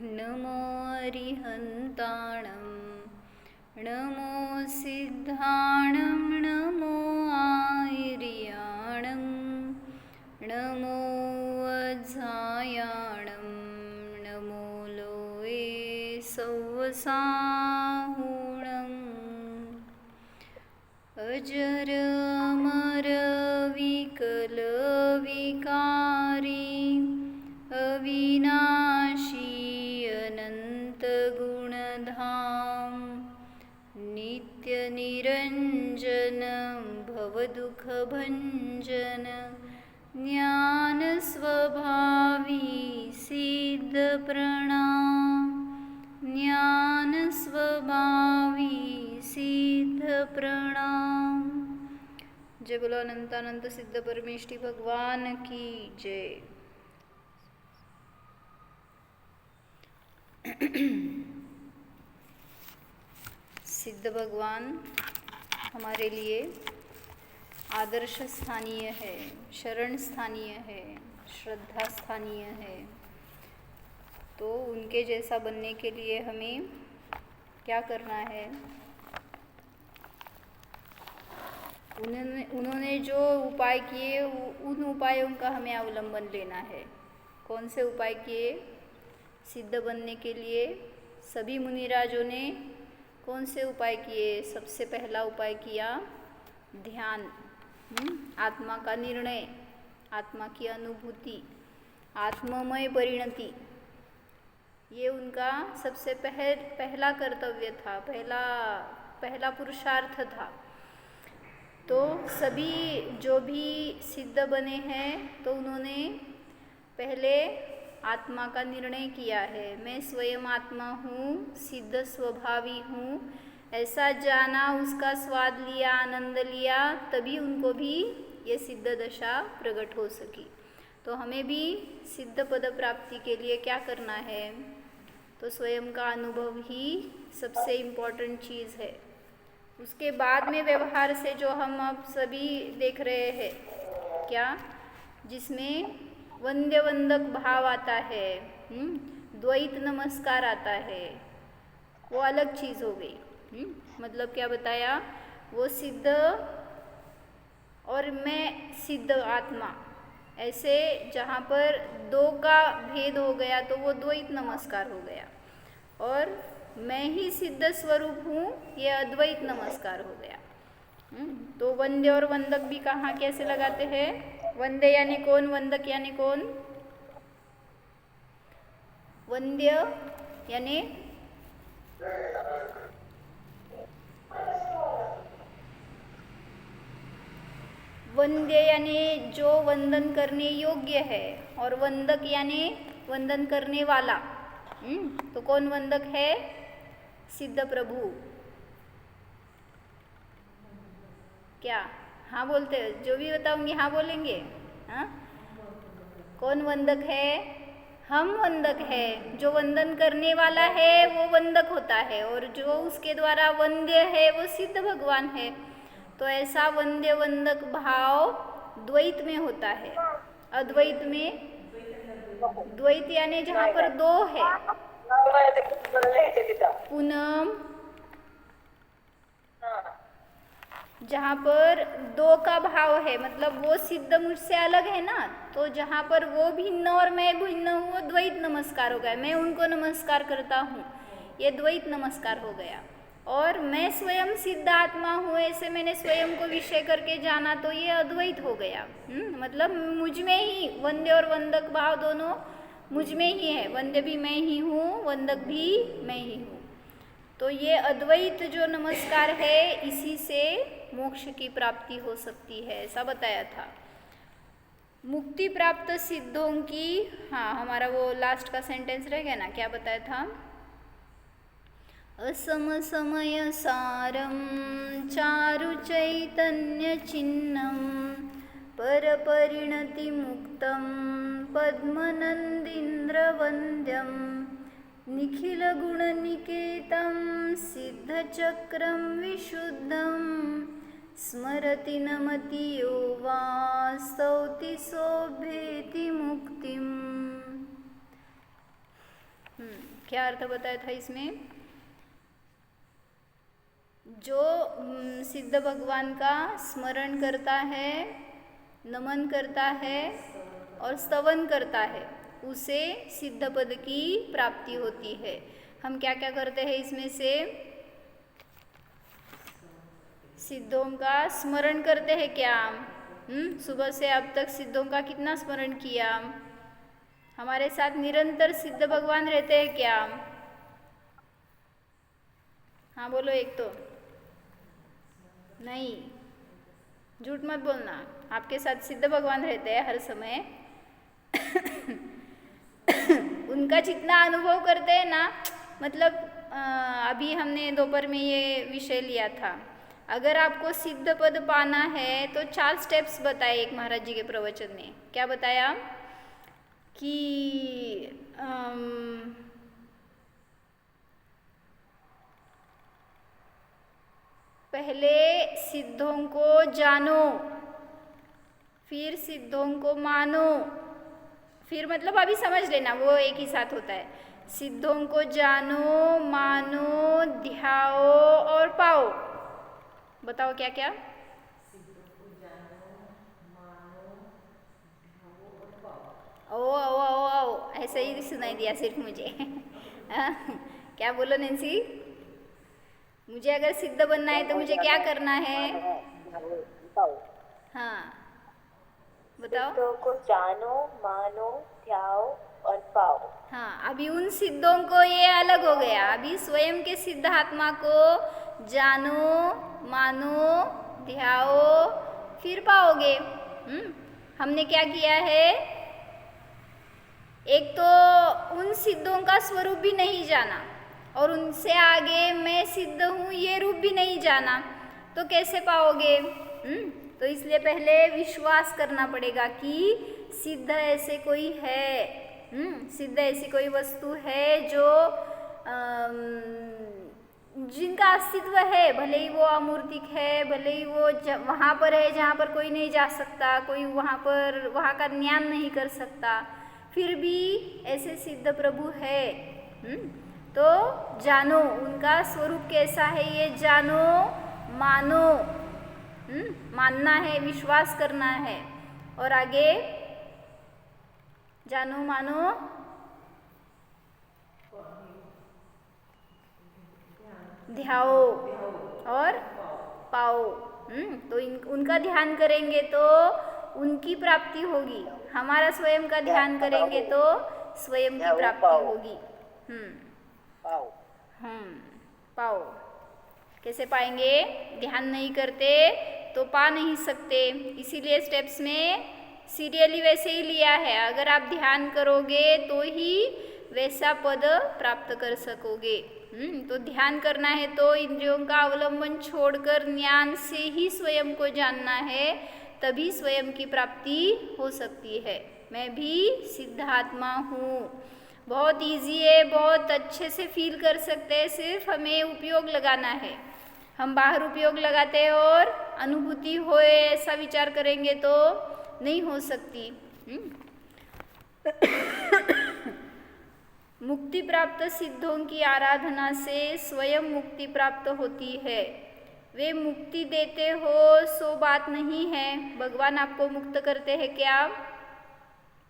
नमो अरिहन्ताणं नमो सिद्धाणं नमो आयर्याणं नमो वज्रायाणं नमो लोये सौवसाहुणम् अजर अमर विकल विकारी अविनाशी अनंत गुणधाम नित्य निरंजन भवदुख भंजन ज्ञान स्वभावी सिद्ध प्रणाम ज्ञान स्वभावी सिद्ध प्रणाम। जय बोलो अनंतानंत सिद्ध परमेष्टि भगवान की जय। सिद्ध भगवान हमारे लिए आदर्श स्थानीय है, शरण स्थानीय है, श्रद्धा स्थानीय है। तो उनके जैसा बनने के लिए हमें क्या करना है? उन्होंने जो उपाय किए उन उपायों का हमें अवलंबन लेना है। कौन से उपाय किए? सिद्ध बनने के लिए सभी मुनिराजों ने कौन से उपाय किए? सबसे पहला उपाय किया ध्यान, आत्मा का निर्णय, आत्मा की अनुभूति, आत्ममय परिणति। ये उनका सबसे पहला कर्तव्य था, पहला पुरुषार्थ था। तो सभी जो भी सिद्ध बने हैं तो उन्होंने पहले आत्मा का निर्णय किया है। मैं स्वयं आत्मा हूँ, सिद्ध स्वभावी हूँ, ऐसा जाना, उसका स्वाद लिया, आनंद लिया, तभी उनको भी ये सिद्ध दशा प्रकट हो सकी। तो हमें भी सिद्ध पद प्राप्ति के लिए क्या करना है? तो स्वयं का अनुभव ही सबसे इम्पोर्टेंट चीज़ है। उसके बाद में व्यवहार से जो हम अब सभी देख रहे हैं, क्या जिसमें वंद्य वंदक भाव आता है, द्वैत नमस्कार आता है, वो अलग चीज़ हो गई। मतलब क्या बताया? वो सिद्ध और मैं सिद्ध आत्मा, ऐसे जहाँ पर दो का भेद हो गया तो वो द्वैत नमस्कार हो गया। और मैं ही सिद्ध स्वरूप हूँ, ये अद्वैत नमस्कार हो गया। तो वंद्य और वंदक भी कहाँ कैसे लगाते हैं? वंद्य यानी कौन? वंदक यानी कौन? वंद्य यानी जो वंदन करने योग्य है, और वंदक यानी वंदन करने वाला। तो कौन वंदक है? सिद्ध प्रभु। क्या हाँ बोलते? जो भी बताऊंगी हाँ बोलेंगे? हाँ, कौन वंदक है? हम वंदक है। जो वंदन करने वाला है वो वंदक होता है, और जो उसके द्वारा वंद्य है वो सिद्ध भगवान है। तो ऐसा वंद्य वंदक भाव द्वैत में होता है। अद्वैत में, द्वैत यानी जहाँ पर दो है, पूनम, जहाँ पर दो का भाव है, मतलब वो सिद्ध मुझसे अलग है ना, तो जहाँ पर वो भिन्न और मैं भिन्न हूँ, वो द्वैत नमस्कार हो गया। मैं उनको नमस्कार करता हूँ, ये द्वैत नमस्कार हो गया। और मैं स्वयं सिद्ध आत्मा हूँ, ऐसे मैंने स्वयं को विषय करके जाना, तो ये अद्वैत हो गया। मतलब मुझ में ही वंद्य और वंदक भाव दोनों मुझ में ही है। वंद्य भी मैं ही हूँ, वंदक भी मैं ही हूँ। तो ये अद्वैत जो नमस्कार है, इसी से मोक्ष की प्राप्ति हो सकती है, ऐसा बताया था। मुक्ति प्राप्त सिद्धों की, हाँ हमारा वो लास्ट का सेंटेंस रह गया ना, क्या बताया था? असम समय सारम चारु चैतन्य चिन्नम पर परिणति मुक्तम पद्मनंदीन्द्र वंद्यम निखिल गुणनिकेतं सिद्धचक्रं विशुद्धं स्मरति नमति यो वा स्तौति सोभेति मुक्तिम्। क्या अर्थ बताया था इसमें? जो सिद्ध भगवान का स्मरण करता है, नमन करता है और स्तवन करता है, उसे सिद्ध पद की प्राप्ति होती है। हम क्या क्या करते हैं इसमें से? सिद्धों का स्मरण करते हैं क्या? सुबह से अब तक सिद्धों का कितना स्मरण किया? हमारे साथ निरंतर सिद्ध भगवान रहते हैं क्या? हाँ बोलो, एक तो नहीं, झूठ मत बोलना। आपके साथ सिद्ध भगवान रहते हैं हर समय। उनका जितना अनुभव करते हैं ना, मतलब अभी हमने दोपहर में ये विषय लिया था। अगर आपको सिद्ध पद पाना है तो 4 स्टेप्स बताए एक महाराज जी के प्रवचन में। क्या बताया? कि पहले सिद्धों को जानो, फिर सिद्धों को मानो, फिर मतलब अभी समझ लेना, वो एक ही साथ होता है। सिद्धों को जानो, मानो, ध्याओ और पाओ। बताओ क्या क्या? ओ ओ ओ ओ, ऐसे ही सुनाई दिया सिर्फ मुझे। क्या बोलो नैन्सी? मुझे अगर सिद्ध बनना है तो मुझे क्या करना है? हाँ बताओ। सिद्धों को जानो, मानो, ध्याओ और पाओ। हाँ, अभी उन सिद्धों को ये अलग हो गया। अभी स्वयं के सिद्ध आत्मा को जानो, मानो, ध्याओ, फिर पाओगे। हमने क्या किया है? एक तो उन सिद्धों का स्वरूप भी नहीं जाना और उनसे आगे मैं सिद्ध हूँ ये रूप भी नहीं जाना, तो कैसे पाओगे? तो इसलिए पहले विश्वास करना पड़ेगा कि सिद्ध ऐसे कोई है, सिद्ध ऐसी कोई वस्तु है जो जिनका अस्तित्व है, भले ही वो अमूर्तिक है, भले ही वो वहाँ पर है जहाँ पर कोई नहीं जा सकता, कोई वहाँ का ज्ञान नहीं कर सकता, फिर भी ऐसे सिद्ध प्रभु है। तो जानो उनका स्वरूप कैसा है, ये जानो, मानो, मानना है, विश्वास करना है। और आगे जानो, मानो, ध्याओ और पाओ। तो उनका ध्यान करेंगे तो उनकी प्राप्ति होगी, हमारा स्वयं का ध्यान करेंगे तो स्वयं की प्राप्ति होगी। पाओ कैसे पाएंगे? ध्यान नहीं करते तो पा नहीं सकते, इसीलिए स्टेप्स में सीरियली वैसे ही लिया है। अगर आप ध्यान करोगे तो ही वैसा पद प्राप्त कर सकोगे। तो ध्यान करना है तो इंद्रियों का अवलंबन छोड़कर ज्ञान से ही स्वयं को जानना है, तभी स्वयं की प्राप्ति हो सकती है। मैं भी सिद्धात्मा हूँ, बहुत इजी है, बहुत अच्छे से फील कर सकते हैं, सिर्फ हमें उपयोग लगाना है। हम बाहर उपयोग लगाते हैं और अनुभूति होए ऐसा विचार करेंगे तो नहीं हो सकती। मुक्ति प्राप्त सिद्धों की आराधना से स्वयं मुक्ति प्राप्त होती है। वे मुक्ति देते हो सो बात नहीं है। भगवान आपको मुक्त करते हैं क्या?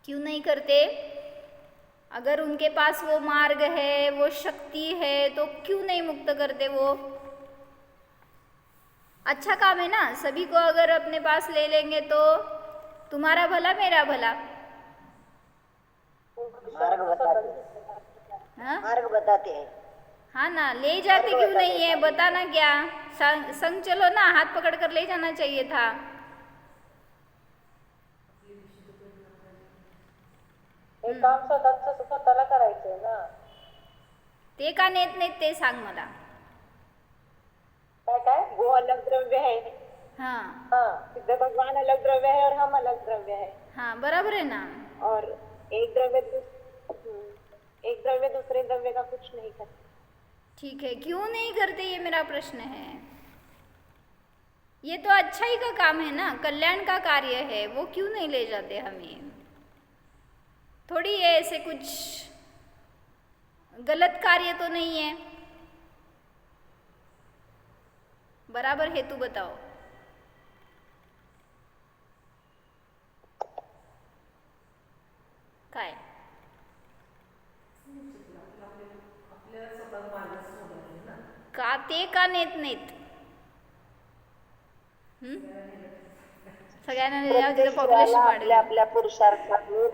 क्यों नहीं करते? अगर उनके पास वो मार्ग है, वो शक्ति है, तो क्यों नहीं मुक्त करते? वो अच्छा काम है ना। सभी को अगर अपने पास ले लेंगे तो तुम्हारा भला मेरा भला। मार्ग बताते हैं। हाँ ना, ले जाते क्यों नहीं है? बताना क्या? संग चलो ना, हाथ पकड़ कर ले जाना चाहिए था। हे काम स्वतःला करायचंय ना। ते का नेत नाहीत ते सांग मला। काय वो अलग द्रव्य है। हाँ सिद्ध भगवान अलग द्रव्य है और हम अलग द्रव्य है। हाँ बराबर है ना। और एक द्रव्य दूसरे द्रव्य का कुछ नहीं करता। ठीक है, क्यों नहीं करते ये मेरा प्रश्न है। ये तो अच्छाई का काम है ना, कल्याण का कार्य है, वो क्यों नहीं ले जाते हमें? थोड़ी ऐसे कुछ गलत कार्य तो नहीं है, बराबर हेतु बताओ। काय का ते का नेत नाहीत? सगळ्यांना नेल्यावर तिथं प्रत्येक पॉप्युलेशन स्त्रीला वाढेल. आपल्या आपल्या पुरुषार्थाने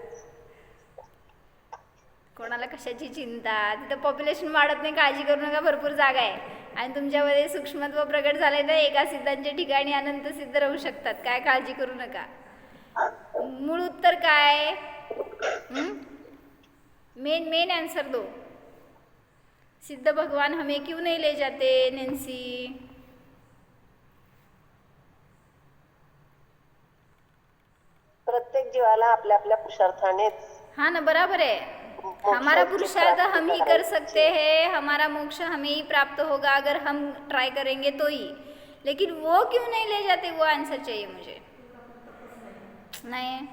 कोणाला कशाची चिंता, तिथं पॉप्युलेशन वाढत नाही, काळजी करू नका, भरपूर जागा आहे. आणि तुमच्यामध्ये सूक्ष्मत्व प्रगट झाले ना, एका सिद्धांच्या ठिकाणी अनंत सिद्ध राहू शकतात, काय काळजी करू नका. मूळ उत्तर काय? मेन मेन आंसर दो. सिद्ध भगवान हमें क्यों नहीं ले जाते नैन्सी? प्रत्येक जीवाला आपल्या आपल्या पुरुषार्थानेच हाँ ना, बराबर है. हमारा पुरुषार्थ हम ही कर सकते हैं, हमारा मोक्ष हमें ही प्राप्त होगा अगर हम ट्राई करेंगे तो ही. लेकिन वो क्यों नहीं ले जाते, वो आंसर चाहिए मुझे. नहीं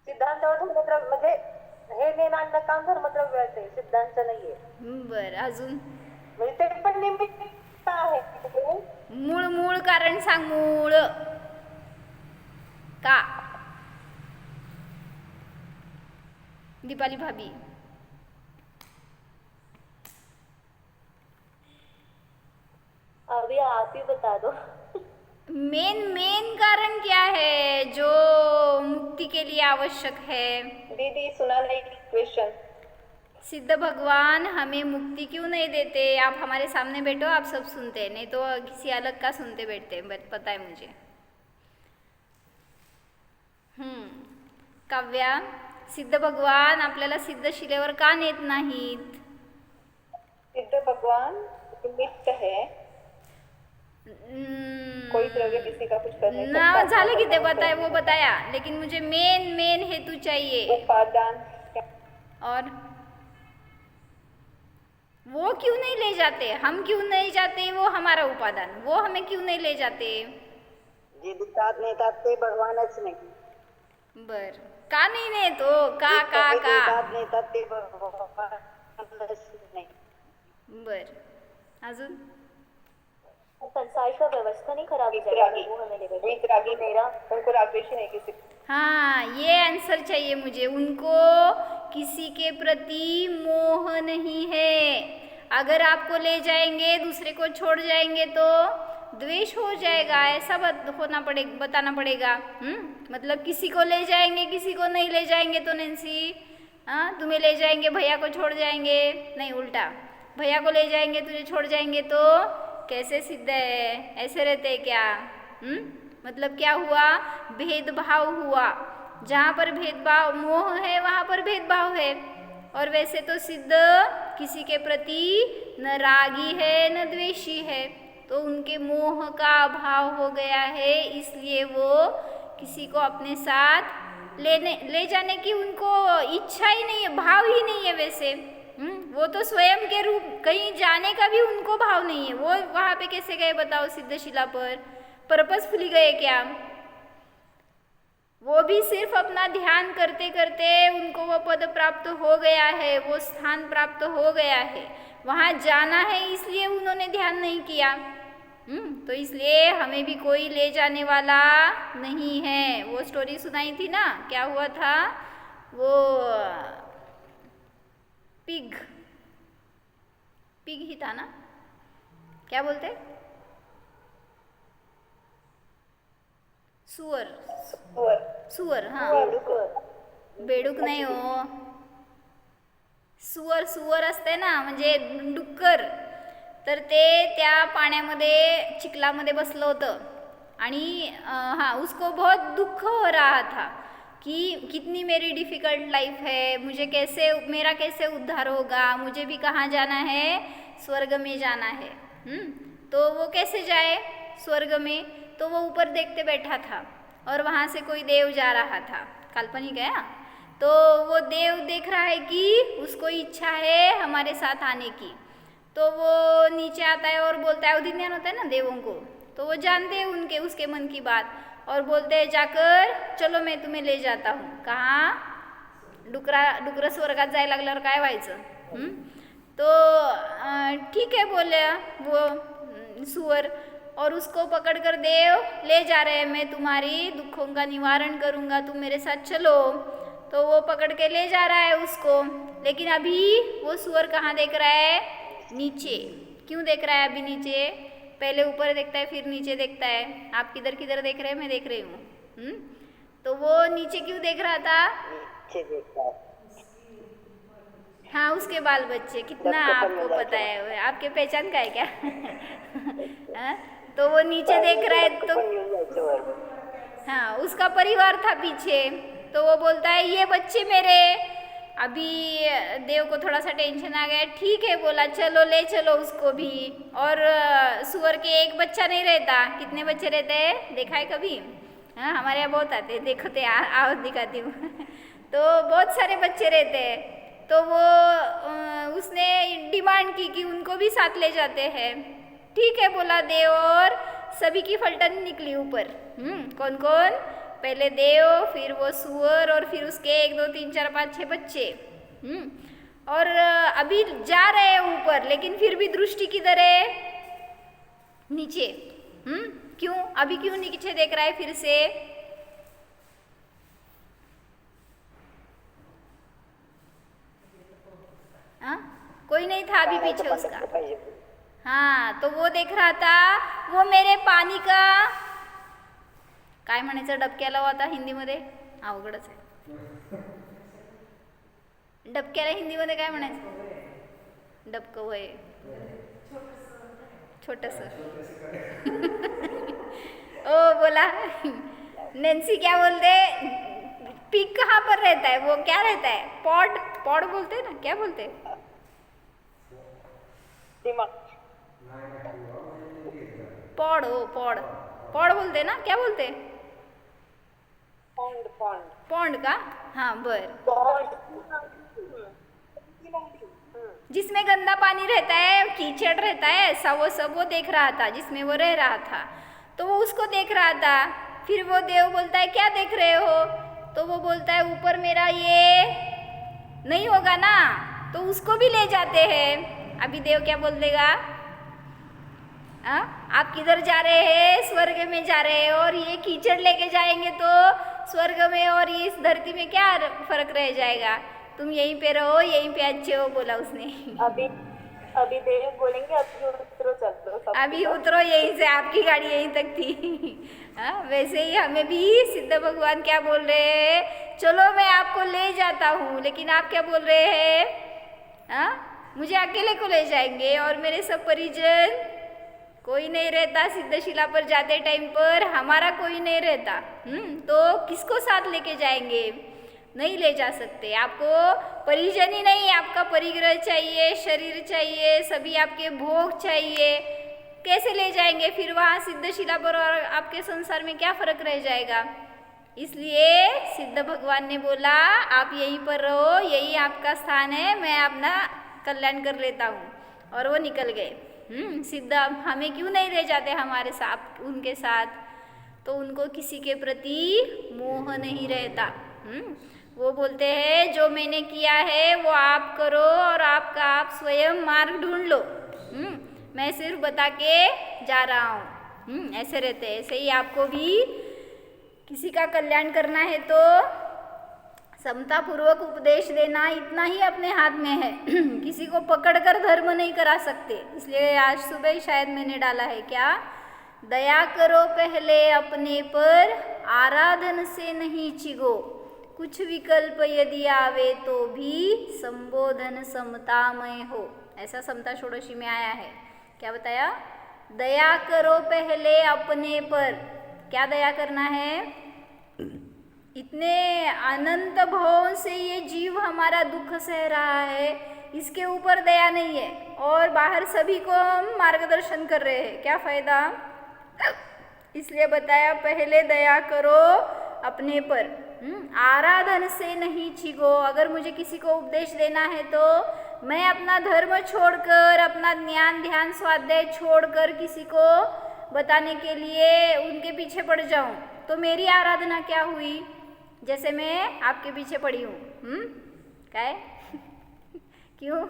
सिद्धांतावर धर्मद्रव्य म्हणजे हे नेण आणणं काम धर्मद्रव्याचं आहे, सिद्धांत नाहीये. बर, अजून म्हणजे ते पण निमित्त आहे. मूळ मूळ कारण सांग. मूळ का? दीपाली भाभी, अभी आप ही बता दो. मेन मेन कारण क्या है जो मुक्ति के लिए आवश्यक है? दीदी सुना नहीं क्वेश्चन. सिद्ध भगवान हमें मुक्ति क्यों नहीं देते? आप हमारे सामने बैठो, आप सब सुनते हैं, नहीं तो किसी अलग का सुनते बैठते हैं, पता है मुझे. काव्या, सिद्ध भगवान आपल्याला सिद्ध शिलेवर का नेत नाहीत? सिद्ध भगवान निमित्त है, कोई द्रव्य किसी का कुछ करने ना झालं की ते बताया, वो बताया, लेकिन मुझे मेन मेन हेतु चाहिए. उपादान. और वो क्यों नहीं ले जाते? हम क्यों नहीं जाते? वो हमारा उपादान, वो हमें क्यों नहीं ले जाते? जे देतात नेतात ते भगवानच नाही. बर, का नाही नेत हो? का का का? नेतात ते भगवानच नाही. बर, अजून संसार का व्यवस्था नहीं खराब हो जाएगी, वो हमें लेकर. एक रागी मेरा, उनको रागद्वेष नहीं किसी. हाँ, ये आंसर चाहिए मुझे. उनको किसी के प्रति मोह नहीं है. अगर आपको ले जाएंगे, दूसरे को छोड़ जाएंगे तो द्वेष हो जाएगा, ऐसा बताना पड़ेगा. मतलब किसी को ले जाएंगे, किसी को नहीं ले जाएंगे तो नैन्सी, हाँ, तुम्हें ले जाएंगे, भैया को छोड़ जाएंगे, नहीं उल्टा, भैया को ले जाएंगे, तुझे छोड़ जाएंगे, तो कैसे सिद्ध है? ऐसे रहते हैं क्या? मतलब क्या हुआ? भेदभाव हुआ. जहाँ पर भेदभाव मोह है वहाँ पर भेदभाव है. और वैसे तो सिद्ध किसी के प्रति न रागी है न द्वेषी है, तो उनके मोह का अभाव हो गया है, इसलिए वो किसी को अपने साथ ले जाने की उनको इच्छा ही नहीं है, भाव ही नहीं है. वैसे वो तो स्वयं के रूप, कहीं जाने का भी उनको भाव नहीं है. वो वहाँ पे कैसे गए बताओ? सिद्धशिला पर पर्पसफुली गए क्या? वो भी सिर्फ अपना ध्यान करते करते उनको वो पद प्राप्त हो गया है, वो स्थान प्राप्त हो गया है. वहाँ जाना है इसलिए उन्होंने ध्यान नहीं किया. तो इसलिए हमें भी कोई ले जाने वाला नहीं है. वो स्टोरी सुनाई थी ना, क्या हुआ था? वो पिग ही था ना, क्या बोलते? सुअर. हाँ, बेडूक नाही हो, सुअर असते ना, म्हणजे डुक्कर. तर ते त्या पाण्यामध्ये चिखलामध्ये बसलं होतं आणि हाँ, उसको बहुत दुख हो रहा था कि कितनी मेरी डिफ़िकल्ट लाइफ है, मेरा कैसे उद्धार होगा, मुझे भी कहाँ जाना है? स्वर्ग में जाना है. तो वो कैसे जाए स्वर्ग में? तो वो ऊपर देखते बैठा था और वहाँ से कोई देव जा रहा था, काल्पनिक है. तो वो देव देख रहा है कि उसको इच्छा है हमारे साथ आने की, तो वो नीचे आता है और बोलता है, अवधि ज्ञान होता है ना देवों को, तो वो जानते हैं उसके मन की बात और बोलते हैं, जाकर चलो मैं तुम्हें ले जाता हूँ. कहाँ? डुकर स्वर्गात जायला लागल्यावर काय व्हायचं? तो ठीक है बोले वो सुअर, और उसको पकड़कर देव ले जा रहे हैं, मैं तुम्हारी दुखों का निवारण करूँगा, तुम मेरे साथ चलो। तो वो पकड़ के ले जा रहा है उसको, लेकिन अभी वो सुअर कहाँ देख रहा है? नीचे। क्यों देख रहा है अभी नीचे? पहले ऊपर देखता है फिर नीचे देखता है। आप किधर देख रहे हैं? मैं देख रही हूँ। तो वो नीचे क्यों देख रहा था? नीचे देखता है। हाँ, उसके बाल बच्चे। कितना आपको पता है? आपके पहचान का है क्या? तो वो नीचे देख रहा है तो हाँ, उसका परिवार था पीछे। तो वो बोलता है ये बच्चे मेरे। अभी देव को थोड़ा सा टेंशन आ गया। ठीक है बोला, चलो ले चलो उसको भी। और सुअर के एक बच्चा नहीं रहता, कितने बच्चे रहते हैं देखा है कभी? हाँ, हमारे यहाँ बहुत आते हैं, देखो तो आओ दिखाती हूँ। तो बहुत सारे बच्चे रहते हैं। तो वो उसने डिमांड की कि उनको भी साथ ले जाते हैं। ठीक है बोला देव, और सभी की फलटन निकली ऊपर। कौन कौन? पहले देव, फिर वो सुअर, और फिर उसके 1 2 3 4 5 6 बच्चे। और अभी जा रहे हैं ऊपर, लेकिन फिर भी दृष्टि किधर है? नीचे। क्यों? अभी क्यों नीचे देख रहा है फिर से? कोई नहीं था अभी पीछे उसका। हाँ, तो वो देख रहा था वो मेरे पाणी का काय म्हणायचं डबक्याला होता हिंदीमध्ये? अवघडच आहे. डबक्याला हिंदीमध्ये काय म्हणायचं? डबकं होय, छोटस. ओ बोला नैन्सी, क्या बोलते? पिग कहाँ पर रहता है? वो क्या रहता है? पॉड पॉड बोलते हैं ना, क्या बोलते हैं? पॉड हो, पॉड पॉड बोलते ना, क्या बोलते? पॉन्ड का? हाँ बर, जिसमें गंदा पानी रहता है, कीचड़ रहता है, ऐसा वो सब वो देख रहा था जिसमें वो रह रहा था। तो वो उसको देख रहा था। फिर वो देव बोलता है क्या देख रहे हो? तो वो बोलता है ऊपर मेरा ये नहीं होगा ना, तो उसको भी ले जाते हैं। अभी देव क्या बोल देगा? आप किधर जा रहे हैं? स्वर्ग में जा रहे हैं, और ये कीचड़ लेके जाएंगे तो स्वर्ग में और इस धरती में क्या फर्क रह जाएगा? तुम यहीं पे रहो, यहीं पे अच्छे हो, बोला उसने। अभी देव बोलेंगे अभी उतरो, चलो अभी उतरो यहीं से, आपकी गाड़ी यहीं तक थी। वैसे ही हमें भी सिद्ध भगवान क्या बोल रहे हैं? चलो मैं आपको ले जाता हूँ, लेकिन आप क्या बोल रहे हैं? मुझे अकेले को ले जाएंगे और मेरे सब परिजन, कोई नहीं रहता। सिद्धशिला पर जाते टाइम पर हमारा कोई नहीं रहता। तो किसको साथ लेके जाएंगे? नहीं ले जा सकते। आपको परिजन ही नहीं, आपका परिग्रह चाहिए, शरीर चाहिए, सभी आपके भोग चाहिए। कैसे ले जाएंगे फिर वहाँ सिद्धशिला पर? और आपके संसार में क्या फर्क रह जाएगा? इसलिए सिद्ध भगवान ने बोला आप यहीं पर रहो, यही आपका स्थान है, मैं अपना कल्याण कर लेता हूँ। और वो निकल गए। सिद्ध हमें क्यों नहीं ले जाते हमारे साथ, उनके साथ? तो उनको किसी के प्रति मोह नहीं रहता। वो बोलते हैं जो मैंने किया है वो आप करो, और आपका आप स्वयं मार्ग ढूंढ लो। मैं सिर्फ बता के जा रहा हूँ। ऐसे रहते हैं। ऐसे ही आपको भी किसी का कल्याण करना है तो समतापूर्वक उपदेश देना इतना ही अपने हाथ में है। किसी को पकड़कर धर्म नहीं करा सकते। इसलिए आज सुबह शायद मैंने डाला है क्या? दया करो पहले अपने पर, आराधन से नहीं चिगो। कुछ विकल्प यदि आवे तो भी संबोधन समतामय हो। ऐसा समता षोडशी में आया है। क्या बताया? दया करो पहले अपने पर। क्या दया करना है? इतने अनंत भावों से ये जीव हमारा दुख सह रहा है, इसके ऊपर दया नहीं है, और बाहर सभी को हम मार्गदर्शन कर रहे हैं, क्या फायदा? इसलिए बताया पहले दया करो अपने पर, आराधन से नहीं छिगो। अगर मुझे किसी को उपदेश देना है तो मैं अपना धर्म छोड़कर, अपना ज्ञान ध्यान स्वाध्याय छोड़कर किसी को बताने के लिए उनके पीछे पड़ जाऊं, तो मेरी आराधना क्या हुई? जैसे मैं आपके पीछे पड़ी हूँ। क्या है? क्यों?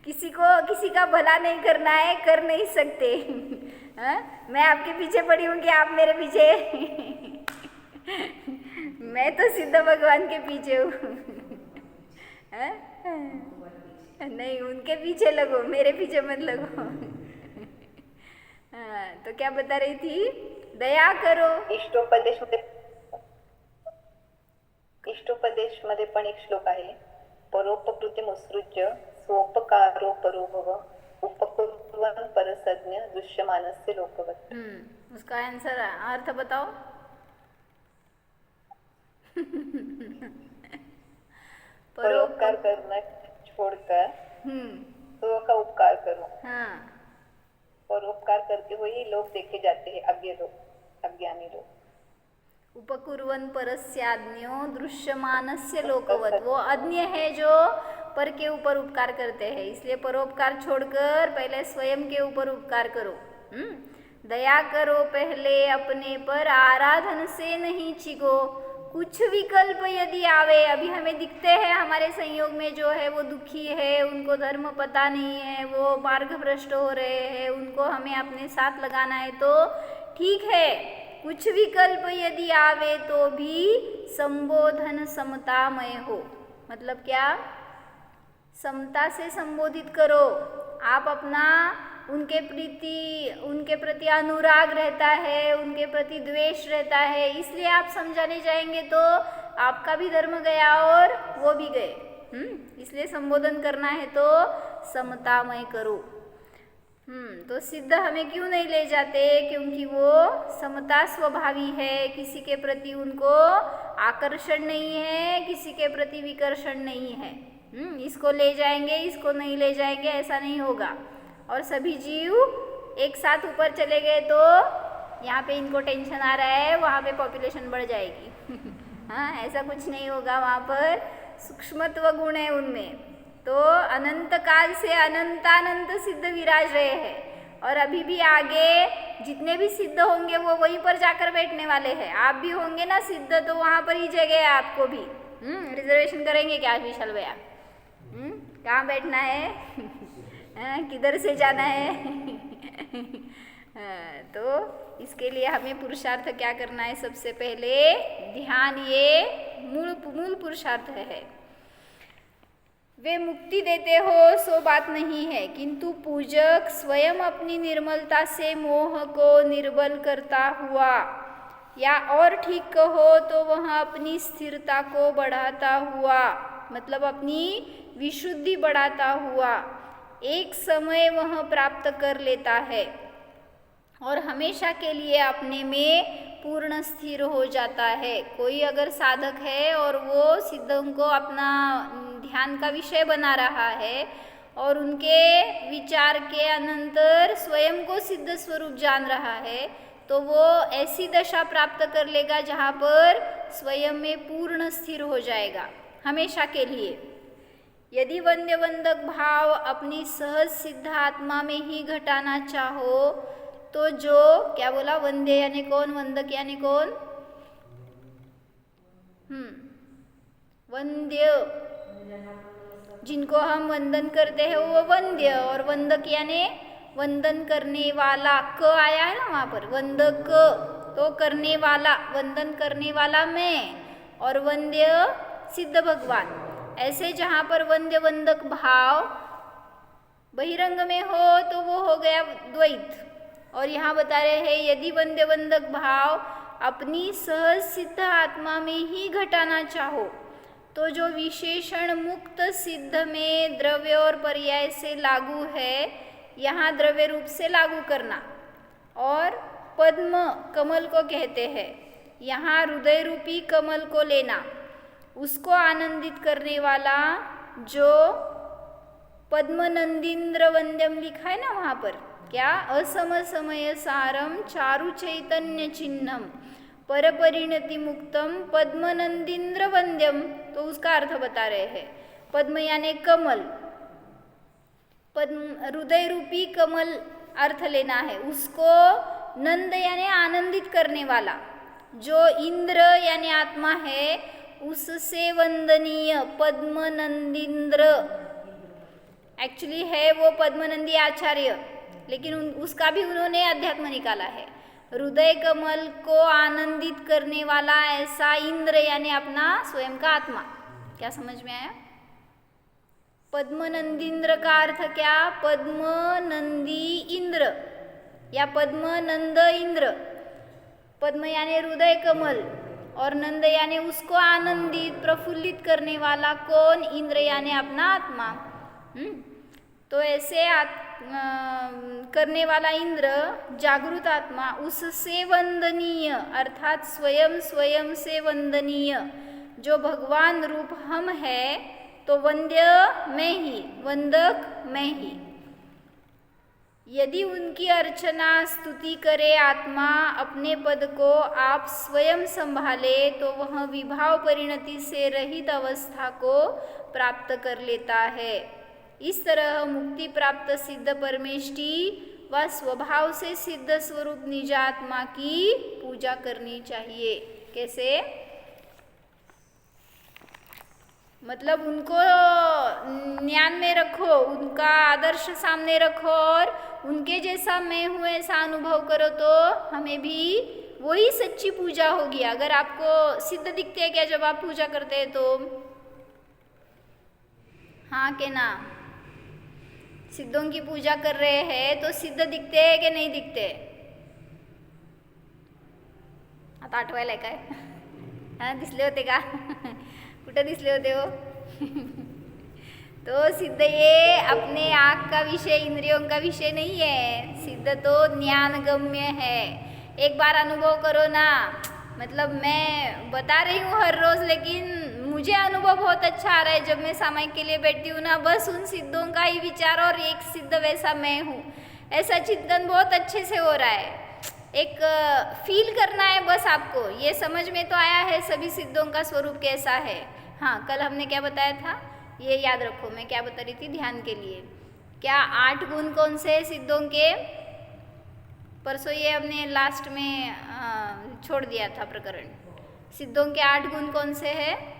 किसी का भला नहीं करना है, कर नहीं सकते। मैं आपके पीछे पड़ी हूँ कि आप मेरे पीछे? मैं तो सिद्ध भगवान के पीछे हूँ। नहीं, उनके पीछे लगो, मेरे पीछे मत लगो। तो क्या बता रही थी? दया करो। इष्टोपदेशमध्ये पण एक श्लोक आहे, परोपकृतिमुत्सृज्य स्वोपकारो परो भव उपकुर्वन् परसज्ञ दृश्यमानस्य लोकवत्। उसका आंसर अर्थ बताओ। परोपकार करना छोड़कर स्व का उपकार करो। हाँ, परोपकार करते हुए लोग देखे जाते हैं, अज्ञानी लोग। उपकुर्वन् परस्याज्ञो दृश्यमानस्य लोकवत्, वो अज्ञ है जो पर के ऊपर उपकार करते हैं, इसलिए परोपकार छोड़कर पहले स्वयं के ऊपर उपकार करो। दया करो पहले अपने पर, आराधन से नहीं चिगो। कुछ विकल्प यदि आवे, अभी हमें दिखते हैं हमारे संयोग में जो है वो दुखी है, उनको धर्म पता नहीं है, वो मार्ग भ्रष्ट हो रहे हैं, उनको हमें अपने साथ लगाना है तो ठीक है। कुछ विकल्प यदि आवे तो भी संबोधन समतामय हो। मतलब क्या? समता से संबोधित करो। आप अपना उनके प्रति अनुराग रहता है, उनके प्रति द्वेष रहता है, इसलिए आप समझाने जाएंगे तो आपका भी धर्म गया और वो भी गए। इसलिए संबोधन करना है तो समतामय करो। तो सिद्ध हमें क्यों नहीं ले जाते? क्योंकि वो समता स्वभावी है, किसी के प्रति उनको आकर्षण नहीं है, किसी के प्रति विकर्षण नहीं है। इसको ले जाएंगे, इसको नहीं ले जाएंगे, ऐसा नहीं होगा। और सभी जीव एक साथ ऊपर चले गए तो यहाँ पे इनको टेंशन आ रहा है, वहाँ पे पॉपुलेशन बढ़ जाएगी। हाँ, ऐसा कुछ नहीं होगा। वहाँ पर सूक्ष्मत्व गुण है उनमें। तो अनंत काल से अनंतानंत सिद्ध विराज रहे हैं, और अभी भी आगे जितने भी सिद्ध होंगे वो वहीं पर जाकर बैठने वाले हैं। आप भी होंगे ना सिद्ध, तो वहाँ पर ही जगह है आपको भी। रिजर्वेशन करेंगे क्या विशाल भैया? कहाँ बैठना है? किधर से जाना है? तो इसके लिए हमें पुरुषार्थ क्या करना है? सबसे पहले ध्यान, ये मूल पुरुषार्थ है। वे मुक्ति देते हो सो बात नहीं है, किंतु पूजक स्वयं अपनी निर्मलता से मोह को निर्बल करता हुआ, या और ठीक कहो तो वह अपनी स्थिरता को बढ़ाता हुआ, मतलब अपनी विशुद्धि बढ़ाता हुआ एक समय वह प्राप्त कर लेता है और हमेशा के लिए अपने में पूर्ण स्थिर हो जाता है। कोई अगर साधक है और वो सिद्धों को अपना ध्यान का विषय बना रहा है और उनके विचार के अनंतर स्वयं को सिद्ध स्वरूप जान रहा है, तो वो ऐसी दशा प्राप्त कर लेगा जहाँ पर स्वयं में पूर्ण स्थिर हो जाएगा हमेशा के लिए। यदि वंद्य वंदक भाव अपनी सहज सिद्ध आत्मा में ही घटाना चाहो तो जो क्या बोला? वंद्य यानी कौन? वंदक यानी कौन? वंद्य, जिनको हम वंदन करते हैं वो वंद्य, और वंदक यानी वंदन करने वाला। क आया है ना वहाँ पर, वंदक तो करने वाला, वंदन करने वाला मैं, और वंद्य सिद्ध भगवान। ऐसे जहाँ पर वंद्य वंदक भाव बहिरंग में हो तो वो हो गया द्वैत, और यहाँ बता रहे हैं यदि वंद्य वंदक भाव अपनी सहज सिद्ध आत्मा में ही घटाना चाहो तो जो विशेषण मुक्त सिद्ध में द्रव्य और पर्याय से लागू है, यहाँ द्रव्य रूप से लागू करना, और पद्म कमल को कहते हैं, यहाँ हृदय रूपी कमल को लेना, उसको आनंदित करने वाला जो पद्मनंदींद्र वंद्यम लिखा है ना वहाँ पर, क्या? असम समय सारम चारु चैतन्य चिन्हम परपरिणति मुक्तम पद्मनंदींद्र वंद्यम। तो उसका अर्थ बता रहे हैं। पद्म यानी कमल, पद्म हृदय रूपी कमल अर्थ लेना है उसको। नंद यानी आनंदित करने वाला, जो इंद्र यानी आत्मा है उससे वंदनीय पद्मनंदींद्र, एक्चुअली है वो पद्मनंदी आचार्य, लेकिन उसका भी उन्होंने अध्यात्म निकाला है। हृदय कमल को आनंदित करने वाला ऐसा इंद्र यानी अपना स्वयं का आत्मा। क्या समझ में आया? पद्मनंदींद्र का अर्थ क्या? पद्मनंदी इंद्र या पद्मनंद इंद्र। पद्म यानी हृदय कमल और नंद यानी उसको आनंदित प्रफुल्लित करने वाला कौन? इंद्र यानी अपना आत्मा। तो ऐसे करने वाला इंद्र जागृत आत्मा, उससे वंदनीय अर्थात स्वयं स्वयं से वंदनीय जो भगवान रूप हम है, तो वंद्य मैं ही, वंदक मैं ही। यदि उनकी अर्चना स्तुति करे आत्मा, अपने पद को आप स्वयं संभाले, तो वह विभाव परिणति से रहित अवस्था को प्राप्त कर लेता है। इस तरह मुक्ति प्राप्त सिद्ध परमेष्टि व स्वभाव से सिद्ध स्वरूप निज आत्मा की पूजा करनी चाहिए। कैसे? मतलब उनको ज्ञान में रखो, उनका आदर्श सामने रखो और उनके जैसा मैं हूँ ऐसा अनुभव करो, तो हमें भी वही सच्ची पूजा होगी। अगर आपको सिद्ध दिखते हैं क्या जब आप पूजा करते हैं? तो हाँ के ना? सिद्धों की पूजा कर रहे हैं तो सिद्ध दिखते हैं कि नाही दिखते? आता आठवायला काय? हाँ, दिसले होते का? कुठे दिसले होते हो? तो सिद्ध ये अपने आँख का विषय, इंद्रियों का विषय नहीं है। सिद्ध तो ज्ञान गम्य है। एक बार अनुभव करो ना। मतलब मैं बता रही हूँ हर रोज, लेकिन मुझे अनुभव बहुत अच्छा आ रहा है जब मैं सामायिक के लिए बैठती हूँ ना। बस उन सिद्धों का ही विचार और एक सिद्ध वैसा मैं हूँ, ऐसा चिंतन बहुत अच्छे से हो रहा है। एक फील करना है बस आपको। ये समझ में तो आया है सभी सिद्धों का स्वरूप कैसा है। हाँ, कल हमने क्या बताया था ये याद रखो। मैं क्या बता रही थी ध्यान के लिए? क्या 8 गुण कौन से सिद्धों के? परसों ये हमने लास्ट में छोड़ दिया था प्रकरण। सिद्धों के 8 गुण कौन से हैं?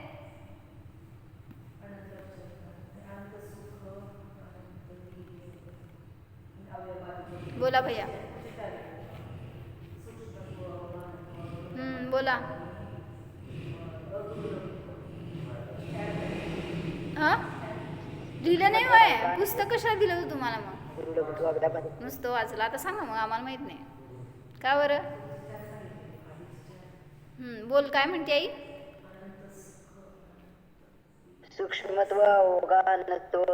बोला भैया। बोला। हाँ, लिहिलं नाही होय? पुस्तक कशाला दिलं होतं तुम्हाला मग? नुसतं वाचलं. आता सांगा मग, आम्हाला माहित नाही का बरं. बोल, काय म्हणते आई? सूक्ष्मत्व, ओघानत्व,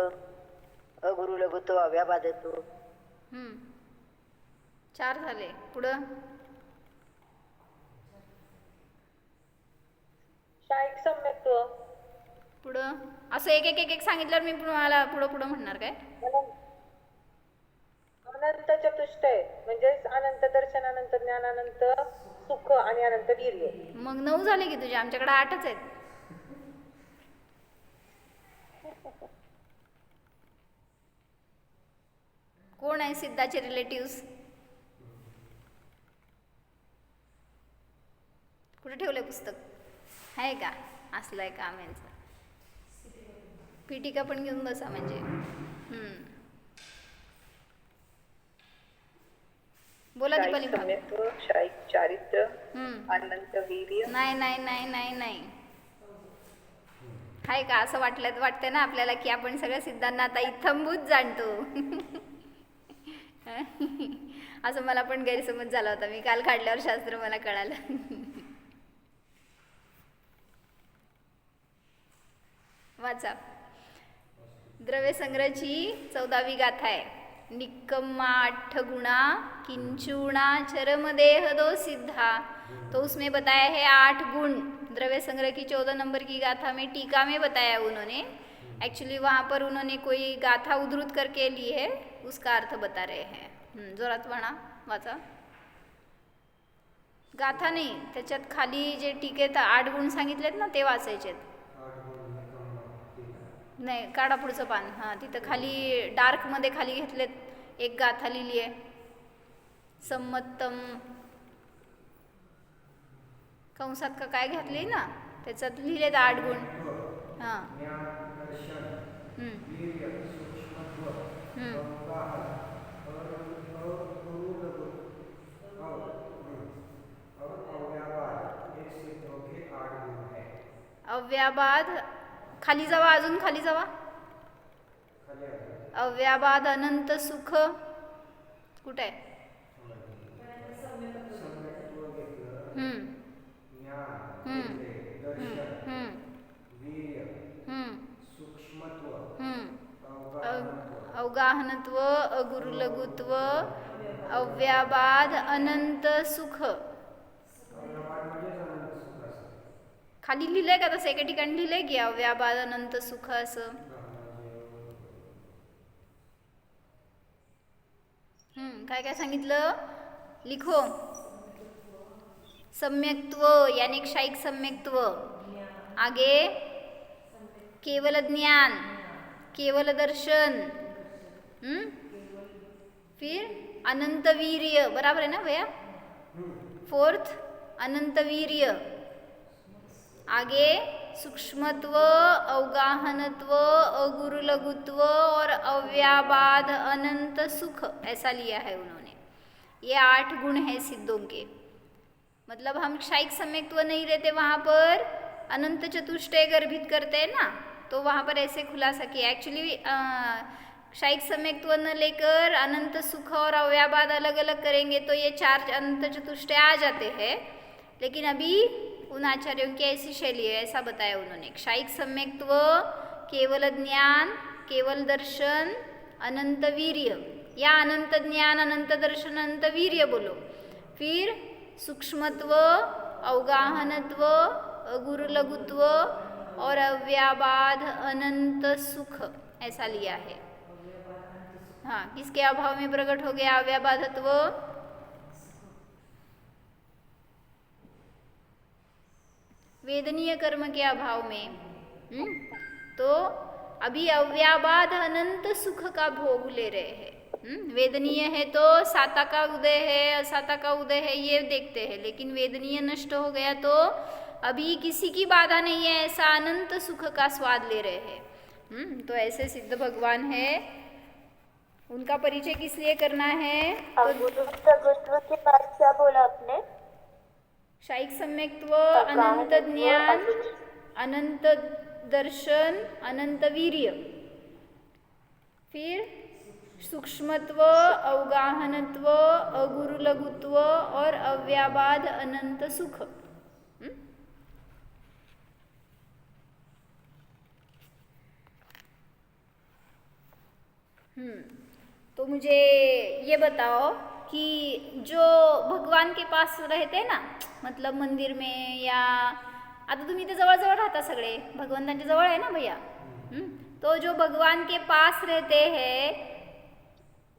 अगुरुलघुत्व, अव्याबाधत्व. 4 झाले. पुढं शाईक सम्यक्त्व. पुढं असं एक एक एक एक सांगितल्यावर मी तुम्हाला पुढं पुढं म्हणणार काय? अनंत चतुष्टय म्हणजे अनंत दर्शन, अनंत ज्ञान, अनंत सुख आणि अनंत वीर्य. मग 9 झाले की तुझे. आमच्याकडे 8च आहेत. कोण आहे सिद्धाचे रिलेटिव्स? कुठे ठेवलंय पुस्तक? आहे का? असलंय काम यांचं. पीठिका पण घेऊन बसा म्हणजे. बोला दीपाली. सम्यक्त्व, शाईक चारित्र, अनंत वीर्य. नाही नाही नाही नाही नाही. आहे का? असं वाटतंय ना आपल्याला की आपण सगळ्या सिद्धांना आता इत्थंभूत जाणतो. असं मला पण गैरसमज झाला होता. मी काल काढल्यावर शास्त्र मला कळालं. वाचा. द्रव्यसंग्रहची 14वी गाथा आहे. निक्कम्मा 8 गुणा किंचुणा चरमदेह दो सिद्धा. तो उसमें बताया है 8 गुण. द्रव्य संग्रह की 14 नंबर की गाथा में टीका में बताया उन्होंने. एक्चुअली वहाँ पर उन्होंने कोई गाथा उद्धृत करके ली है, उसका अर्थ बता रहे हैं. जोरात म्हणा, वाचा. गाथा नाही, त्याच्यात खाली जे टीकेत 8 गुण सांगितलेत ना ते वाचायचेत. नाही, काढा पुढचं पान. हां, तिथं खाली डार्कमध्ये खाली घेतलेत. एक गाथा लिहिली आहे. सम्मतम कंसात का काय घातले ना त्याच्यात लिहिलेत 8 गुण. हां. अव्याबाद खाली जावा, अजून खाली जावा. अव्याबाद अनंत सुख कुठे आहे? अवगाहनत्व, अगुरुलघुत्व, अव्याबाद अनंत सुख. खाली लिहिलंय का तसं? एका ठिकाणी लिहिलंय की अव्याबाद अनंत सुख असं. काय काय सांगितलं? लिखो. सम्यक्त्व यानी क्षायिक सम्यक्त्व. आगे केवल ज्ञान, केवल दर्शन. फिर अनंत वीर्य, बराबर है ना भैया? 4th अनंत वीर्य. आगे सूक्ष्मत्व, अवगाहनत्व, अगुरुलघुत्व और अव्याबाद अनंत सुख, ऐसा लिया है उन्होंने. ये 8 गुण हैं सिद्धों के. मतलब हम क्षायिक सम्यक्त्व नहीं रहते वहाँ पर अनंत चतुष्टय गर्भित करते हैं ना, तो वहाँ पर ऐसे खुलासा किया. एक्चुअली क्षायिक सम्यक्त्व न लेकर अनंत सुख और अव्याबाद अलग अलग करेंगे तो ये 4 अनंत चतुष्टय आ जाते हैं. लेकिन अभी उन आचार्यों की ऐसी शैली है, ऐसा बताया उन्होंने. क्षायिक सम्यक्त्व, केवल ज्ञान, केवल दर्शन, अनंत वीर्य, या अनंत ज्ञान, अनंत दर्शन, अनंत वीर्य बोलो. फिर सूक्ष्मत्व, अवगाहनत्व, अगुरुलघुत्व और अव्याबाद अनंत सुख, ऐसा लिया है. हाँ, किसके अभाव में प्रकट हो गया अव्याबाधत्व? वेदनीय कर्म के अभाव में. तो अभी अव्याबाद अनंत सुख का भोग ले रहे हैं. वेदनीय है तो साता का उदय है, असाता का उदय है, ये देखते हैं. लेकिन वेदनीय नष्ट हो गया तो अभी किसी की बाधा नहीं है, ऐसा अनंत सुख का स्वाद ले रहे हैं. तो ऐसे सिद्ध भगवान है. उनका परिचय किस लिए करना है? अगुरुलघुत्व के बाद क्या बोला आपने? क्षायिक सम्यक्त्व, अनंत ज्ञान, अनंत दर्शन, अनंत वीर्य. फिर सूक्ष्मत्व, अवगाहनत्व, अगुरुलघुत्व और अव्याबाद अनंत सुख. तो मुझे ये बताओ कि जो भगवान के पास रहते हैं ना, मतलब मंदिर में, या आता तुम्ही इथे जवळ राहता सगळे, भगवंतांच्या जवळ आहे ना भैया. तो जो भगवान के पास रहते हैं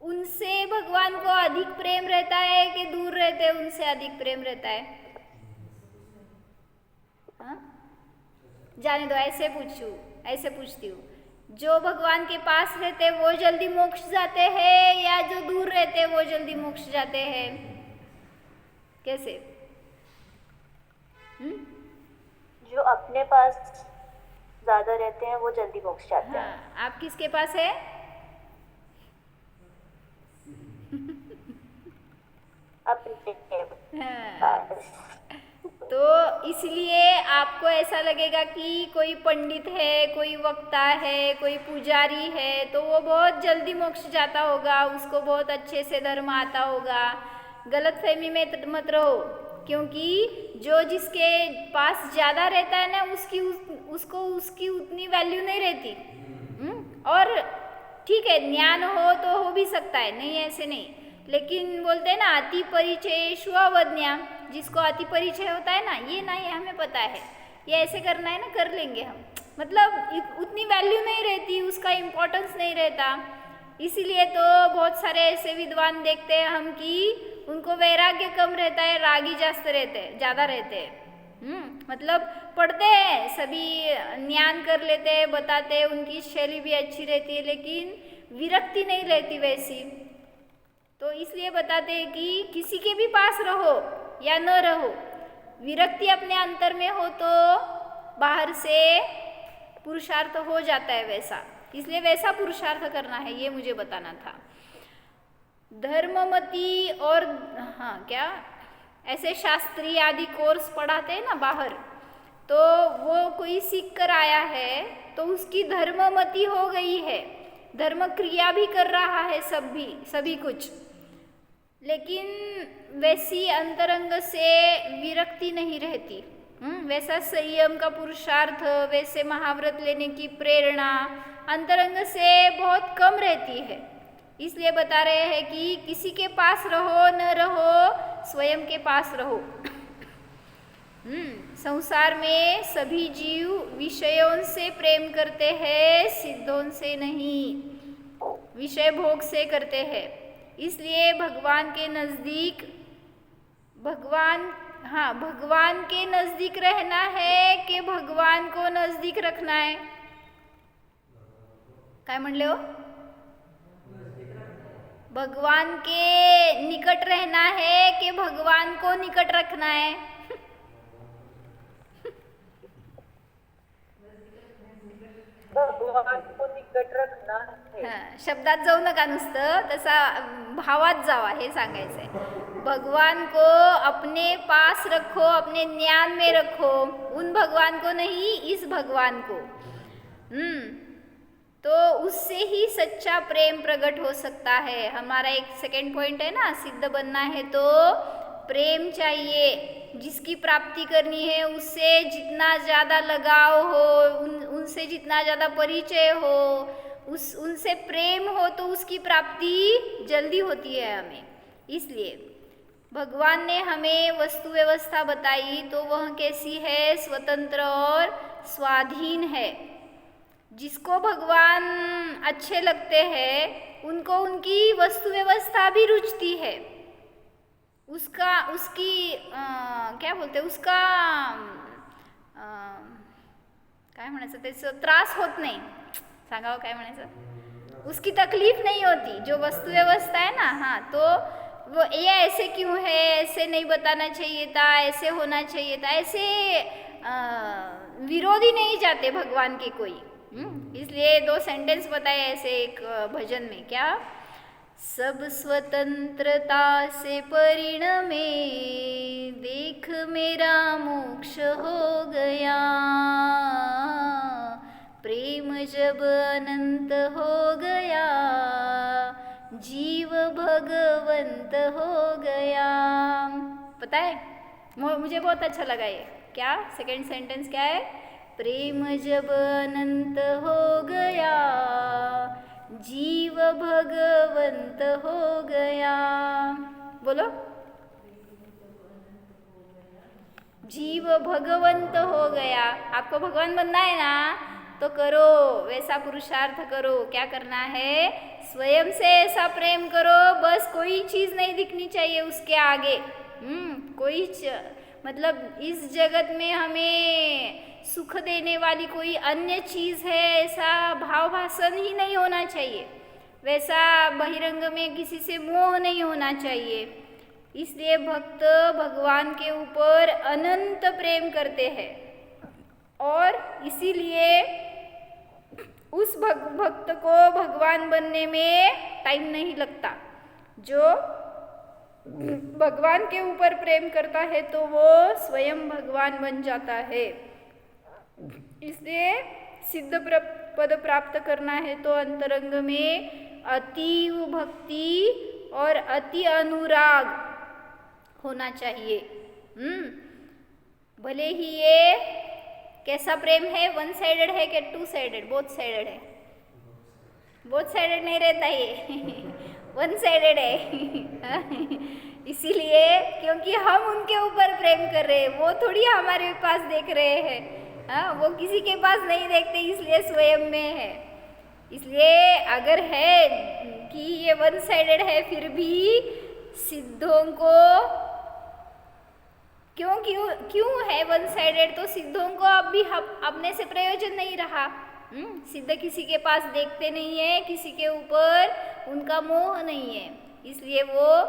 उनसे भगवान को अधिक प्रेम रहता है कि दूर रहते हैं उनसे अधिक प्रेम रहता है? हाँ? जाने दो, ऐसे पूछती हूँ. जो भगवान के पास रहते वो जल्दी मोक्ष जाते हैं या जो दूर रहते वो जल्दी मोक्ष जाते हैं? कैसे? जो अपने पास ज्यादा रहते हैं वो जल्दी मोक्ष जाते हैं. हाँ, आप किसके पास है? अपने हाँ. तो इसलिए आपको ऐसा लगेगा कि कोई पंडित है, कोई वक्ता है, कोई पुजारी है, तो वो बहुत जल्दी मोक्ष जाता होगा, उसको बहुत अच्छे से धर्म आता होगा. गलतफहमी में मत रहो, क्योंकि जो जिसके पास ज़्यादा रहता है ना उसको उसकी उतनी वैल्यू नहीं रहती. और ठीक है, ज्ञान हो तो हो भी सकता है, नहीं ऐसे नहीं. लेकिन बोलते हैं ना अति परिचय अवज्ञा. जिसको अति परिचय होता है ना, ये नहीं हमें पता है, ये ऐसे करना है ना, कर लेंगे हम, मतलब उतनी वैल्यू नहीं रहती, उसका इम्पोर्टेंस नहीं रहता. इसीलिए तो बहुत सारे ऐसे विद्वान देखते हैं हम कि उनको वैराग्य कम रहता है, रागी ज़्यादा रहते हैं. मतलब पढ़ते हैं, सभी ज्ञान कर लेते हैं, बताते हैं, उनकी शैली भी अच्छी रहती है, लेकिन विरक्ति नहीं रहती वैसी. तो इसलिए बताते हैं कि किसी के भी पास रहो या न रहो, विरक्ति अपने अंतर में हो तो बाहर से पुरुषार्थ हो जाता है वैसा, इसलिए वैसा पुरुषार्थ करना है, ये मुझे बताना था। धर्ममती और हाँ क्या ऐसे शास्त्रीय आदि कोर्स पढ़ाते हैं ना बाहर, तो वो कोई सीख कर आया है तो उसकी धर्ममती हो गई है, धर्म क्रिया भी कर रहा है सभी कुछ, लेकिन वैसी अंतरंग से विरक्ति नहीं रहती। वैसा संयम का पुरुषार्थ, वैसे महाव्रत लेने की प्रेरणा अंतरंग से बहुत कम रहती है। इसलिए बता रहे हैं कि किसी के पास रहो न रहो, स्वयं के पास रहो। संसार में सभी जीव विषयों से प्रेम करते हैं, सिद्धों से नहीं, विषय भोग से करते हैं। इसलिए भगवान के नजदीक भगवान के नजदीक रहना है कि भगवान को नजदीक रखना है? काय म्हणले हो? भगवान के निकट रहना है कि भगवान को निकट रखना है? भगवान को निकट रखना है। शब्दात जाऊ नका, नुसतं तसा भावात जावा, हे सांगायचंय। भगवान को अपने पास रखो, अपने ज्ञान में रखो, उन भगवान को नहीं, इस भगवान को। तो उससे ही सच्चा प्रेम प्रकट हो सकता है। हमारा एक सेकंड पॉइंट है ना, सिद्ध बनना है तो प्रेम चाहिए। जिसकी प्राप्ति करनी है उससे जितना ज़्यादा लगाव हो, उनसे जितना ज़्यादा परिचय हो, उनसे प्रेम हो, तो उसकी प्राप्ति जल्दी होती है हमें। इसलिए भगवान ने हमें वस्तु व्यवस्था बताई तो वह कैसी है? स्वतंत्र और स्वाधीन है। जिसको भगवान अच्छे लगते हैं उनको उनकी वस्तु व्यवस्था भी रुचती है। क्या बोलते, उसका काय म्हणायचं, त्याचं त्रास होत नहीं, सांगावं काय म्हणायचं, उसकी तकलीफ नहीं होती। जो वस्तु व्यवस्था है ना, हाँ, तो वो ये ऐसे क्यों है, ऐसे नहीं बताना चाहिए था, ऐसे होना चाहिए था, ऐसे विरोधी नहीं जाते भगवान के कोई। इसलिए 2 सेंटेंस बताए ऐसे एक भजन में, क्या? सब स्वतंत्रता से परिणमे, देख मेरा मोक्ष हो गया, प्रेम जब अनंत हो गया, जीव भगवंत हो गया। पता है, मुझे बहुत अच्छा लगा ये। क्या सेकंड सेंटेंस क्या है? प्रेम जब अनंत हो गया, जीव भगवंत हो गया। बोलो, जीव भगवंत हो गया। आपको भगवान बनना है ना, तो करो, वैसा पुरुषार्थ करो। क्या करना है? स्वयं से ऐसा प्रेम करो, बस कोई चीज़ नहीं दिखनी चाहिए उसके आगे। मतलब इस जगत में हमें सुख देने वाली कोई अन्य चीज़ है, ऐसा भाव भाषण ही नहीं होना चाहिए। वैसा बहिरंग में किसी से मोह नहीं होना चाहिए। इसलिए भक्त भगवान के ऊपर अनंत प्रेम करते हैं, और इसीलिए उस भक्त को भगवान बनने में टाइम नहीं लगता। जो भगवान के ऊपर प्रेम करता है तो वो स्वयं भगवान बन जाता है। इसलिए सिद्ध पद प्राप्त करना है तो अंतरंग में अतीव भक्ति और अति अनुराग होना चाहिए। भले ही ये कैसा प्रेम है, 1 साइडेड है कि 2 साइडेड? बोथ साइडेड है। बोथ साइडेड नहीं रहता ये 1 साइडेड है। इसीलिए क्योंकि हम उनके ऊपर प्रेम कर रहे हैं, वो थोड़ी हमारे पास देख रहे हैं। वो किसी के पास नहीं देखते, इसलिए स्वयं में है। इसलिए अगर है कि ये 1 साइडेड है, फिर भी सिद्धों को क्यों है 1 साइडेड? तो सिद्धों को अब भी अपने से प्रयोजन नहीं रहा। सिद्ध किसी के पास देखते नहीं है, किसी के ऊपर उनका मोह नहीं है, इसलिए वो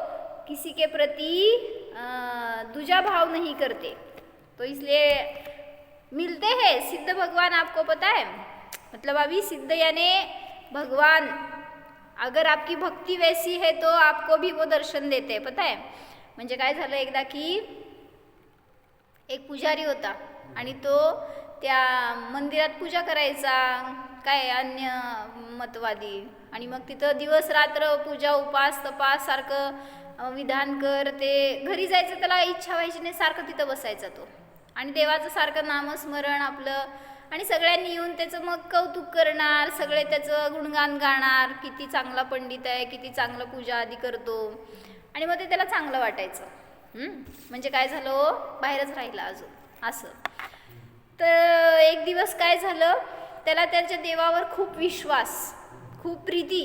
किसी के प्रति दूजा भाव नहीं करते। तो इसलिए मिलते हैं सिद्ध भगवान, आपको पता है, मतलब अभी सिद्ध यानी भगवान, अगर आपकी भक्ती वैसी है तो आपको भी वो दर्शन देते हैं, पता आहे. म्हणजे काय झालं एकदा की एक पुजारी होता आणि तो त्या मंदिरात पूजा करायचा, काय अन्य मतवादी, आणि मग तिथं दिवस रात्र पूजा उपास तपास सारखं विधान कर, ते घरी जायचं त्याला इच्छा व्हायची नाही, सारखं तिथं बसायचा तो आणि देवाचं सारखं नामस्मरण आपलं, आणि सगळ्यांनी येऊन त्याचं मग कौतुक करणार, सगळे त्याचं गुणगान गाणार, किती चांगला पंडित आहे, किती चांगलं पूजा आदी करतो, आणि मग ते त्याला चांगलं वाटायचं. म्हणजे काय झालं, बाहेरच राहिला अजून असं. तर एक दिवस काय झालं, त्याला त्याच्या देवावर खूप विश्वास, खूप प्रीती,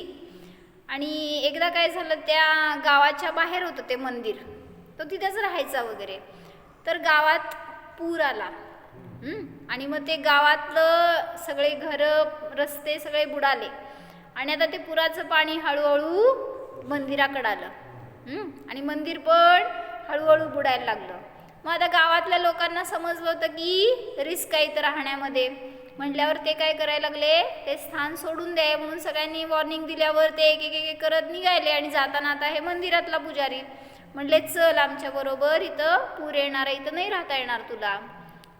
आणि एकदा काय झालं, त्या गावाच्या बाहेर होतं ते मंदिर, तो तिथेच राहायचा वगैरे. तर गावात पूर आला, आणि मग ते गावातलं सगळे घरं रस्ते सगळे बुडाले, आणि आता ते पुराचं पाणी हळूहळू मंदिराकडं आलं, आणि मंदिर पण हळूहळू बुडायला लागलं. मग आता गावातल्या लोकांना समजलं होतं की रिस्क आहे इथं राहण्यामध्ये, म्हटल्यावर ते काय करायला लागले, ते स्थान सोडून द्या म्हणून सगळ्यांनी वॉर्निंग दिल्यावर ते एक एक एक करत निघाले, आणि जाताना आता हे मंदिरातला पुजारी म्हणले, चल आमच्याबरोबर, इथं पूर येणार आहे, इथं नाही राहता येणार तुला.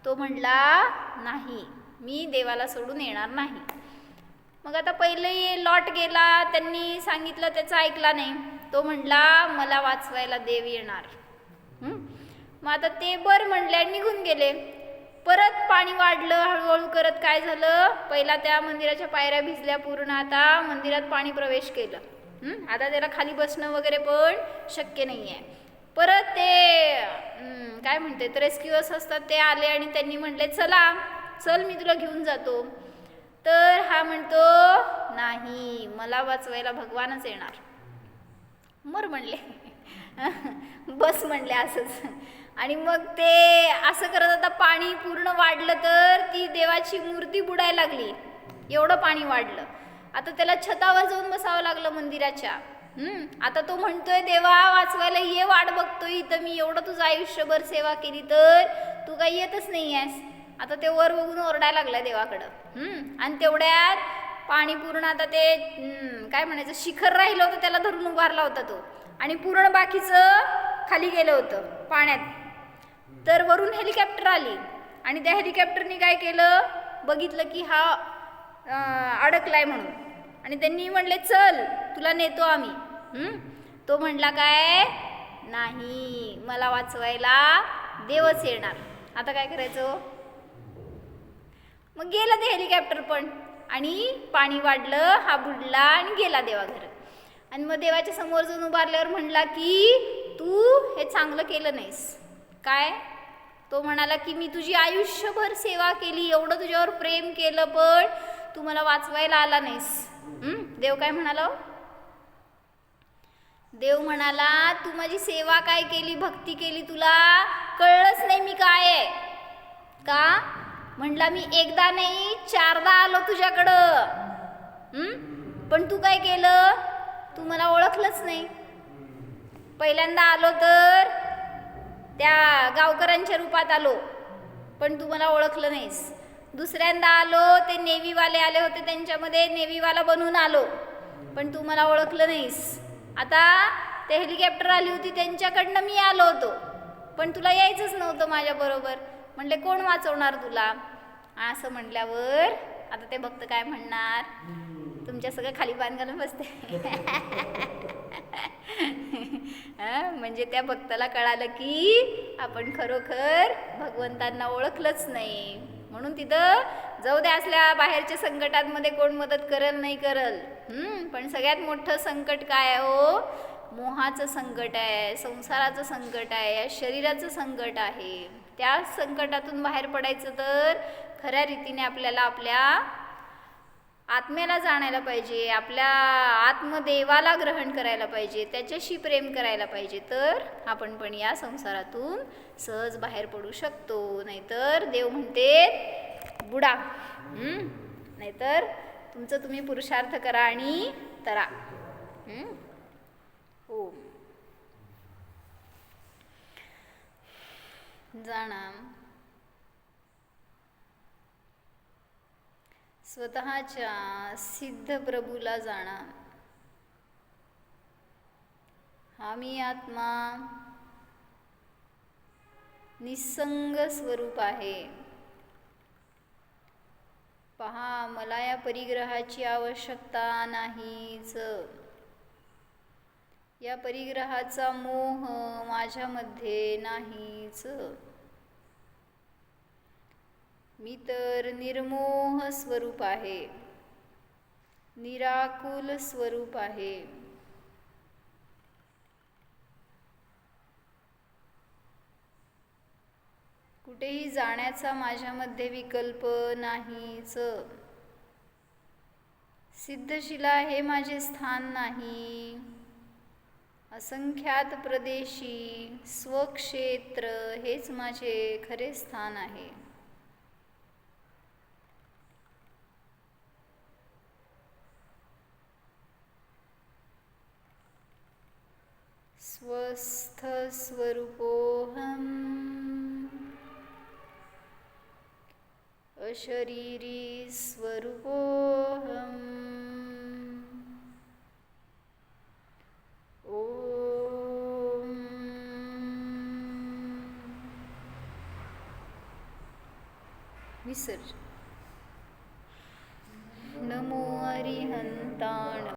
तो म्हणला, नाही, मी देवाला सोडून येणार नाही. मग आता पहिले लॉट गेला, त्यांनी सांगितलं, त्याचं ऐकला नाही. तो म्हणला, मला वाचवायला देव येणार. मग आता ते बरं म्हणले आणि निघून गेले. परत पाणी वाढलं हळूहळू करत. काय झालं, पहिला त्या मंदिराच्या पायऱ्या भिजल्या पूर्ण, आता मंदिरात पाणी प्रवेश केलं. आता त्याला खाली बसणं वगैरे पण शक्य नाही आहे. परत ते काय म्हणतात रेस्क्यूअर्स असतात ते आले, आणि त्यांनी म्हटले, चल मी तुला घेऊन जातो. तर हा म्हणतो, नाही, मला वाचवायला भगवानच येणार. मर म्हणले, बस म्हणले असंच. आणि मग ते असं करत आता पाणी पूर्ण वाढलं, तर ती देवाची मूर्ती बुडायला लागली, एवढं पाणी वाढलं. आता त्याला छतावर जाऊन बसावं लागलं मंदिराच्या. आता तो म्हणतोय, देवा वाचवायला ये, वाट बघतोय इथं मी, एवढं तुझं आयुष्यभर सेवा केली तर तू काही येतच नाही आहेस. आता ते वर बघून ओरडायला लागलाय देवाकडं. आणि तेवढ्यात पाणी पूर्ण, आता ते काय म्हणायचं, शिखर राहिलं होतं, त्याला धरून उभारला होता तो, आणि पूर्ण बाकीचं खाली गेलं होतं पाण्यात. तर वरून हेलिकॉप्टर आली, आणि त्या हेलिकॉप्टरने काय केलं, बघितलं की हा अडकलाय म्हणून, आणि त्यांनी म्हणले, चल तुला नेतो आम्ही. तो म्हणला, काय नाही, मला वाचवायला देवच येणार. आता काय करायचं. मग गेला ते हेलिकॉप्टर पण, आणि पाणी वाढलं, हा बुडला आणि गेला देवाघर. आणि मग देवाच्या समोर जाऊन उभारल्यावर म्हणला की तू हे चांगलं केलं नाहीस. काय, तो म्हणाला की मी तुझी आयुष्यभर सेवा केली, एवढं तुझ्यावर प्रेम केलं, पण तू मला वाचवायला आला नाहीस. देव काय म्हणाला, देव म्हणाला, तू माझी सेवा काय केली, भक्ती केली, तुला कळलंच नाही मी काय आहे का. म्हणला, मी एकदा नाही 4दा आलो तुझ्याकडं, पण तू काय केलं, तू मला ओळखलंच नाही. पहिल्यांदा आलो तर त्या गावकऱ्यांच्या रूपात आलो, पण तू मला ओळखलं नाहीस. दुसऱ्यांदा आलो, ते नेव्हीवाले आले होते, त्यांच्यामध्ये नेव्हीवाला बनून आलो, पण तू मला ओळखलं नाहीस. आता ते हेलिकॉप्टर आली होती, त्यांच्याकडनं मी आलो होतो, पण तुला यायचंच नव्हतं माझ्याबरोबर. म्हणले, कोण वाचवणार तुला. असं म्हटल्यावर आता ते भक्त काय म्हणणार, तुमच्या सगळं खाली पान घालून बसते. म्हणजे त्या भक्ताला कळालं की आपण खरोखर भगवंतांना ओळखलंच नाही. म्हणून तिथं जाऊ द्या, असल्या बाहेरच्या संकटांमध्ये कोण मदत करल नाही करल, पण सगळ्यात मोठं संकट काय आहे हो, मोहाचं संकट आहे, संसाराचं संकट आहे, या शरीराचं संकट आहे. त्या संकटातून बाहेर पडायचं तर खऱ्या रीतीने आपल्याला आपल्या आत्म्याला जाणायला पाहिजे, आपल्या आत्मदेवाला ग्रहण करायला पाहिजे, त्याच्याशी प्रेम करायला पाहिजे, तर आपण पण या संसारातून सहज बाहेर पडू शकतो. नाहीतर देव म्हणते बुडा, नाहीतर तुमचं तुम्ही पुरुषार्थ करा आणि तरा. हो, जाणा स्वतःच्या सिद्ध प्रभूला जाणा. हा मी आत्मा निसंग स्वरूप आहे. पहा, मला या परिग्रहाची आवश्यकता नाहीच. या परिग्रहाचा मोह माझ्यामध्ये नाहीच. मी तर निर्मोह स्वरूप आहे, निराकुल स्वरूप आहे. कुठेही जाण्याचा माझ्यामध्ये विकल्प नाहीच. सिद्धशिला हे माझे स्थान नाही. असंख्यात प्रदेशी स्वक्षेत्र हेच माझे खरे स्थान आहे. स्वस्थ स्वरूपोऽहम् अशरीरी स्वरूपोऽहम्. ओम विसर्जन. नमो अरिहंताण.